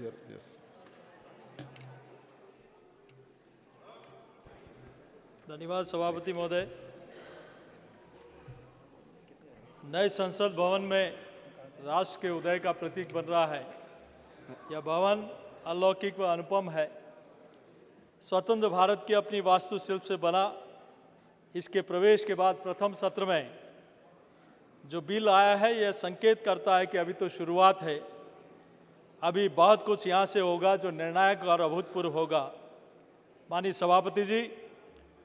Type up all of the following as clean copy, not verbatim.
here. Yes. धन्यवाद सभापति महोदय। नए संसद भवन में राष्ट्र के उदय का प्रतीक बन रहा है। यह भवन अलौकिक व अनुपम है। स्वतंत्र भारत की अपनी वास्तुशिल्प से बना इसके प्रवेश के बाद प्रथम सत्र में जो बिल आया है, यह संकेत करता है कि अभी तो शुरुआत है। अभी बहुत कुछ यहाँ से होगा जो निर्णायक और अभूतपूर्व होगा। माननीय सभापति जी,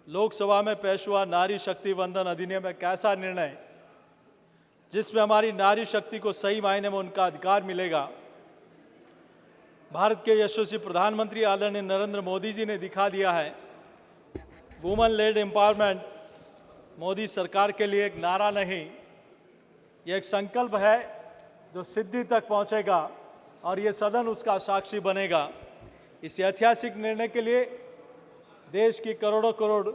लोकसभा में पेश हुआ नारी शक्ति वंदन अधिनियम एक ऐसा निर्णय जिसमें हमारी नारी शक्ति को सही मायने में उनका अधिकार मिलेगा। भारत के यशस्वी प्रधानमंत्री आदरणीय नरेंद्र मोदी जी ने दिखा दिया है। वुमेन लेड एम्पावरमेंट मोदी सरकार के लिए एक नारा नहीं, ये एक संकल्प है जो सिद्धि तक पहुंचेगा और ये सदन उसका साक्षी बनेगा। इस ऐतिहासिक निर्णय के लिए देश की करोड़ों करोड़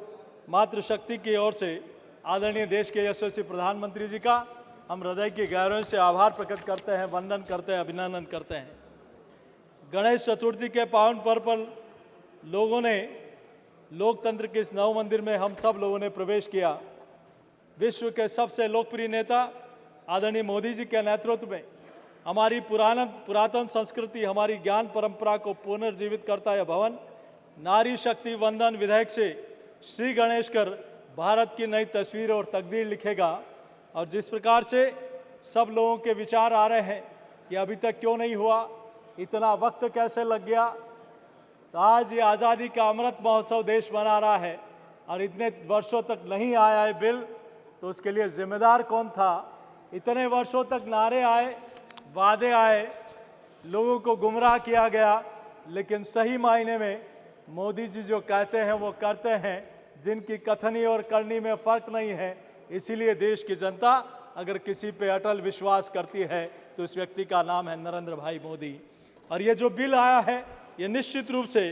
मातृशक्ति की ओर से आदरणीय देश के यशस्वी प्रधानमंत्री जी का हम हृदय की गहराइयों से आभार प्रकट करते हैं, वंदन करते हैं, अभिनंदन करते हैं। गणेश चतुर्थी के पावन पर्व पर लोगों ने लोकतंत्र के इस नव मंदिर में हम सब लोगों ने प्रवेश किया। विश्व के सबसे लोकप्रिय नेता आदरणीय मोदी जी के नेतृत्व में हमारी पुरातन संस्कृति, हमारी ज्ञान परंपरा को पुनर्जीवित करता यह भवन नारी शक्ति वंदन विधेयक से श्री गणेश कर भारत की नई तस्वीर और तकदीर लिखेगा। और जिस प्रकार से सब लोगों के विचार आ रहे हैं कि अभी तक क्यों नहीं हुआ, इतना वक्त कैसे लग गया, तो आज ये आज़ादी का अमृत महोत्सव देश मना रहा है और इतने वर्षों तक नहीं आया है बिल, तो उसके लिए जिम्मेदार कौन था? इतने वर्षों तक नारे आए, वादे आए, लोगों को गुमराह किया गया, लेकिन सही मायने में मोदी जी जो कहते हैं वो करते हैं, जिनकी कथनी और करनी में फर्क नहीं है। इसीलिए देश की जनता अगर किसी पे अटल विश्वास करती है तो उस व्यक्ति का नाम है नरेंद्र भाई मोदी। और ये जो बिल आया है, ये निश्चित रूप से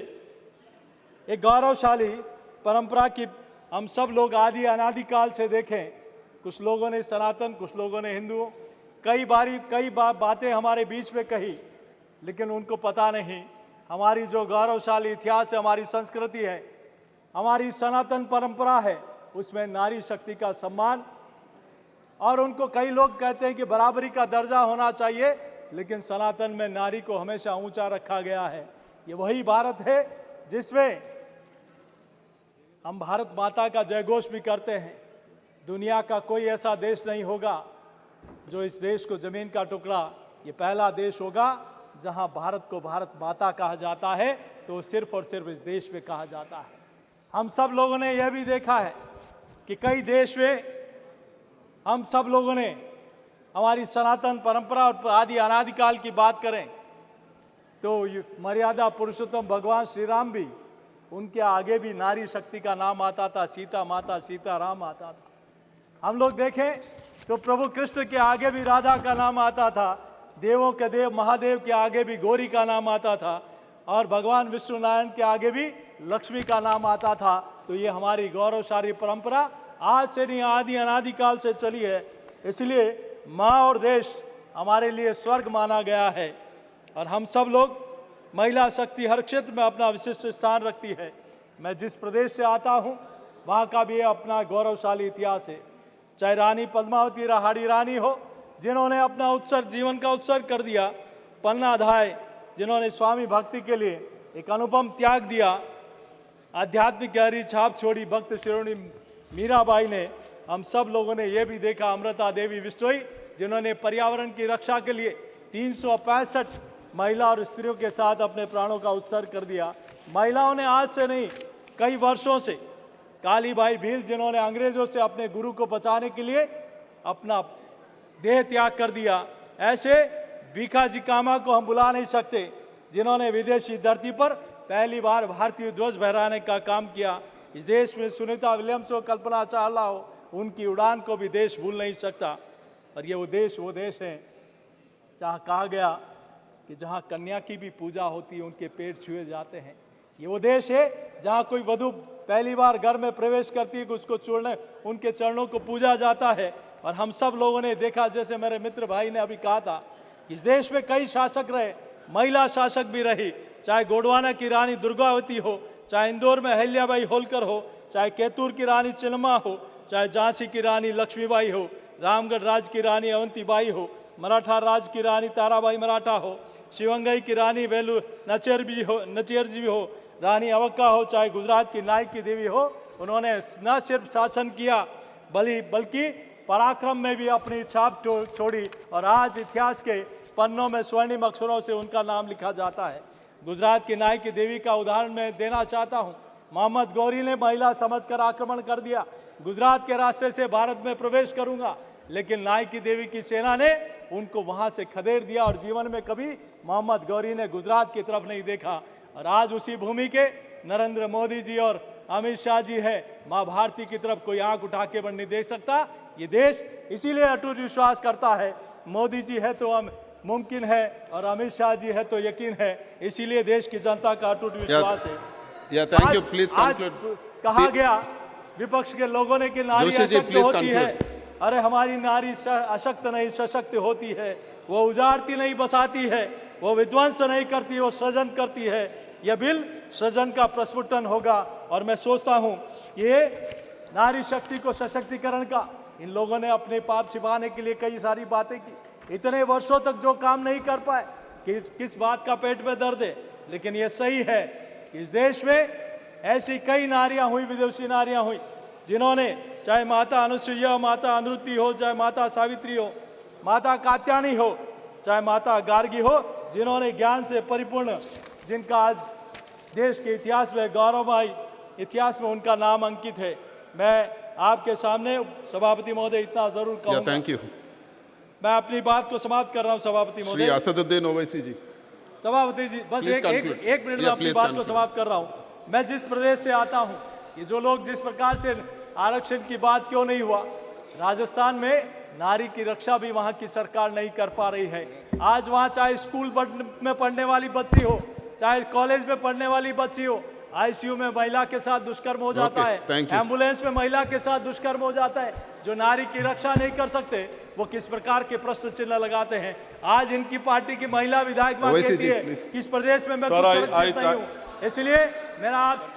एक गौरवशाली परंपरा की हम सब लोग आदि अनादिकाल से देखें। कुछ लोगों ने सनातन, कुछ लोगों ने हिंदू, कई बातें हमारे बीच में कही, लेकिन उनको पता नहीं हमारी जो गौरवशाली इतिहास है, हमारी संस्कृति है, हमारी सनातन परंपरा है, उसमें नारी शक्ति का सम्मान। और उनको कई लोग कहते हैं कि बराबरी का दर्जा होना चाहिए, लेकिन सनातन में नारी को हमेशा ऊंचा रखा गया है। ये वही भारत है जिसमें हम भारत माता का जयघोष भी करते हैं। दुनिया का कोई ऐसा देश नहीं होगा जो इस देश को जमीन का टुकड़ा, ये पहला देश होगा जहां भारत को भारत माता कहा जाता है, तो सिर्फ और सिर्फ इस देश में कहा जाता है। हम सब लोगों ने यह भी देखा है कि कई देश में हम सब लोगों ने हमारी सनातन परंपरा और आदि अनादिकाल की बात करें तो मर्यादा पुरुषोत्तम भगवान श्री राम भी, उनके आगे भी नारी शक्ति का नाम आता था, सीता माता, सीता राम आता था। हम लोग देखें तो प्रभु कृष्ण के आगे भी राधा का नाम आता था, देवों के देव महादेव के आगे भी गौरी का नाम आता था, और भगवान विष्णु नारायण के आगे भी लक्ष्मी का नाम आता था। तो ये हमारी गौरवशाली परंपरा आज से नहीं, आदि अनादिकाल से चली है। इसलिए माँ और देश हमारे लिए स्वर्ग माना गया है और हम सब लोग, महिला शक्ति हर क्षेत्र में अपना विशिष्ट स्थान रखती है। मैं जिस प्रदेश से आता हूँ वहाँ का भी अपना गौरवशाली इतिहास है। चाहे रानी पद्मावती राहाड़ी रानी हो, जिन्होंने अपना उत्सर्ग, जीवन का उत्सर्ग कर दिया, पन्ना धाय, जिन्होंने स्वामी भक्ति के लिए एक अनुपम त्याग दिया, आध्यात्मिक गहरी छाप छोड़ी, भक्त शिरोमणि मीराबाई ने, हम सब लोगों ने यह भी देखा अमृता देवी विश्नोई, जिन्होंने पर्यावरण की रक्षा के लिए 365 महिला और स्त्रियों के साथ अपने प्राणों का उत्सर्ग कर दिया। महिलाओं ने आज से नहीं, कई वर्षों से, कालीबाई भील, जिन्होंने अंग्रेजों से अपने गुरु को बचाने के लिए अपना देह त्याग कर दिया। ऐसे भीखाजी कामा को हम बुला नहीं सकते, जिन्होंने विदेशी धरती पर पहली बार भारतीय ध्वज फहराने का काम किया। इस देश में सुनीता विलियम्स हो, कल्पना चावला हो, उनकी उड़ान को भी देश भूल नहीं सकता। और ये वो देश है जहाँ कहा गया कि जहाँ कन्या की भी पूजा होती है, उनके पेट छुए जाते हैं। ये वो देश है जहाँ कोई वधू पहली बार घर में प्रवेश करती है कि उसको छोड़ने, उनके चरणों को पूजा जाता है। और हम सब लोगों ने देखा, जैसे मेरे मित्र भाई ने अभी कहा था, इस देश में कई शासक रहे, महिला शासक भी रही, चाहे गोंडवाना की रानी दुर्गावती हो, चाहे इंदौर में अहिल्याबाई होलकर हो, चाहे कैथूर की रानी चिन्नमा हो, चाहे झांसी की रानी लक्ष्मीबाई हो, रामगढ़ राज की रानी अवंतीबाई हो, मराठा राज की रानी ताराबाई मराठा हो, शिवंगई की रानी वेलु नचियरजी हो, रानी अवक्का हो, चाहे गुजरात की नायक की देवी हो, उन्होंने न सिर्फ शासन किया बल्कि पराक्रम में भी अपनी छाप छोड़ी और आज इतिहास के पन्नों में स्वर्णिम अक्षरों से उनका नाम लिखा जाता है। गुजरात की नायक की देवी का उदाहरण मैं देना चाहता हूँ। मोहम्मद गौरी ने महिला समझकर आक्रमण कर दिया, गुजरात के रास्ते से भारत में प्रवेश करूंगा, लेकिन नायक की देवी की सेना ने उनको वहां से खदेड़ दिया और जीवन में कभी मोहम्मद गौरी ने गुजरात की तरफ नहीं देखा। और आज उसी भूमि के नरेंद्र मोदी जी और अमित शाह जी है, माँ भारती की तरफ कोई आंख उठा के नहीं देख सकता। ये देश इसीलिए अटूट विश्वास करता है, मोदी जी है तो हम मुमकिन है और अमित शाह जी है तो यकीन है, इसीलिए देश की जनता का अटूट विश्वास है। Thank you, please conclude. कहा गया विपक्ष के लोगों ने कि नारी अशक्त होती है, अरे हमारी नारी अशक्त नहीं सशक्त होती है, वो उजाड़ती नहीं बसाती है, वो विध्वंस नहीं करती, वो सृजन करती है। यह बिल सृजन का प्रस्फुटन होगा और मैं सोचता हूँ ये नारी शक्ति को सशक्तिकरण का इन लोगों ने अपने पाप छिपाने के लिए कई सारी बातें की, इतने वर्षों तक जो काम नहीं कर पाए कि किस बात का पेट में दर्द है। लेकिन ये सही है कि इस देश में ऐसी कई नारियां हुई, विदेशी नारियां हुई, जिन्होंने चाहे माता अनुसुईया, माता अनुरुति हो, चाहे माता सावित्री हो, माता कात्यायनी हो, चाहे माता गार्गी हो, जिन्होंने ज्ञान से परिपूर्ण, जिनका आज देश के इतिहास में गौरवमय इतिहास में उनका नाम अंकित है। मैं आपके सामने सभापति महोदय इतना जरूर कहूंगा। Thank you. मैं अपनी बात को समाप्त कर रहा हूं सभापति श्री महोदय। असदुद्दीन ओवैसी जी। सभापति जी बस एक मिनट में अपनी बात को समाप्त कर रहा हूं। मैं जिस प्रदेश से आता हूं, ये जो लोग जिस प्रकार से आरक्षण की बात क्यों नहीं हुआ, राजस्थान में नारी की रक्षा भी वहां की सरकार नहीं कर पा रही है। आज वहां चाहे स्कूल में पढ़ने वाली बच्ची हो, चाहे कॉलेज में पढ़ने वाली बच्ची हो, आईसीयू में महिला के साथ दुष्कर्म हो जाता है, एम्बुलेंस में महिला के साथ दुष्कर्म हो जाता है। जो नारी की रक्षा नहीं कर सकते वो किस प्रकार के प्रश्न चिन्ह लगाते हैं। आज इनकी पार्टी की महिला विधायक कहती है कि इस प्रदेश में मैं कुछ सुरक्षित नहीं हूँ। इसलिए मेरा आप